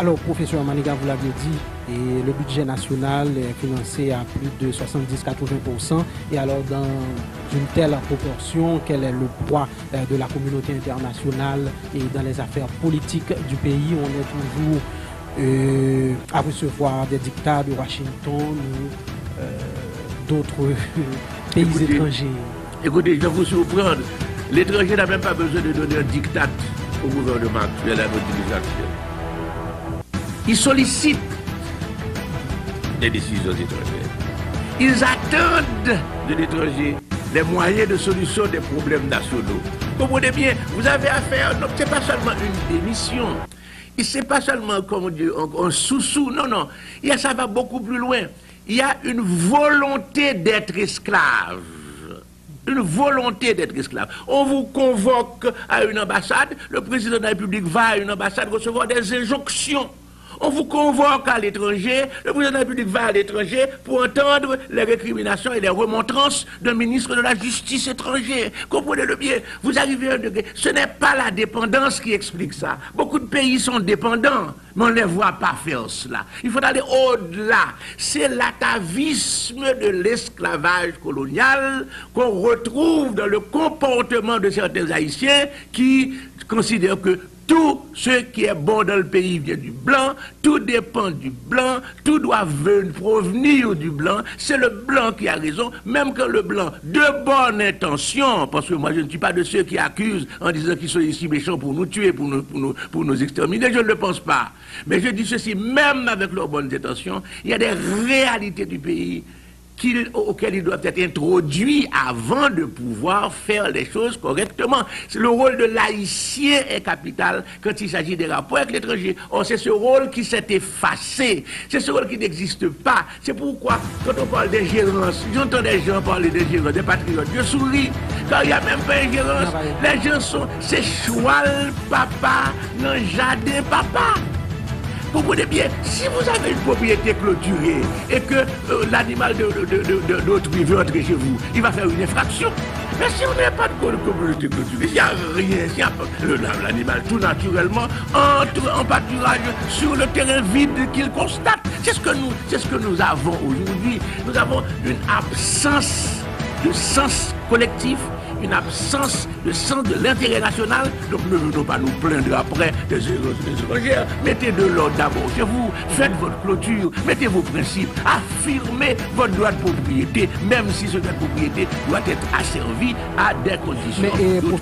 Alors, professeur Maniga, vous l'avez dit, et le budget national est financé à plus de 70-80%. Et alors, dans une telle proportion, quel est le poids de la communauté internationale et dans les affaires politiques du pays? On est toujours à recevoir des dictats de Washington ou d'autres pays étrangers. Écoutez, je vais vous surprendre. L'étranger n'a même pas besoin de donner un diktat au gouvernement actuel, à notre dirigeant actuel. Ils sollicitent des décisions étrangères. Ils attendent de l'étranger les moyens de solution des problèmes nationaux. Comprenez bien, vous avez affaire, ce n'est pas seulement une démission, et ce n'est pas seulement, comme on dit, un sous-sous, non, ça va beaucoup plus loin. Il y a une volonté d'être esclave. Une volonté d'être esclave. On vous convoque à une ambassade, le président de la République va à une ambassade recevoir des injonctions. On vous convoque à l'étranger, le président de la République va à l'étranger pour entendre les récriminations et les remontrances d'un ministre de la Justice étranger. Comprenez-le bien, vous arrivez à un degré. Ce n'est pas la dépendance qui explique ça. Beaucoup de pays sont dépendants, mais on ne les voit pas faire cela. Il faut aller au-delà. C'est l'atavisme de l'esclavage colonial qu'on retrouve dans le comportement de certains Haïtiens qui considèrent que tout ce qui est bon dans le pays vient du blanc, tout dépend du blanc, tout doit provenir du blanc, c'est le blanc qui a raison, même quand le blanc, de bonne intention, parce que moi je ne suis pas de ceux qui accusent en disant qu'ils sont ici méchants pour nous tuer, pour nous exterminer, je ne le pense pas. Mais je dis ceci, même avec leurs bonnes intentions, il y a des réalités du pays auxquels ils doivent être introduits avant de pouvoir faire les choses correctement. Le rôle de l'haïtien est capital quand il s'agit des rapports avec l'étranger. Or, c'est ce rôle qui s'est effacé. C'est ce rôle qui n'existe pas. C'est pourquoi, quand on parle d'ingérence, j'entends des gens parler d'ingérence, des patriotes, je souris, car il n'y a même pas ingérence. Les gens sont, c'est choual papa, non jardin papa. Comprenez bien, si vous avez une propriété clôturée et que l'animal d'autrui veut entrer chez vous, il va faire une infraction. Mais si on n'a pas de communauté clôturée, il n'y a rien, l'animal tout naturellement entre en pâturage sur le terrain vide qu'il constate. C'est ce que nous avons aujourd'hui. Nous avons une absence de sens collectif, une absence de sens de l'intérêt national. Donc ne venons pas nous plaindre après des étrangères. Mettez de l'ordre d'abord chez vous, faites votre clôture, mettez vos principes, affirmez votre droit de propriété, même si ce droit de propriété doit être asservi à des conditions.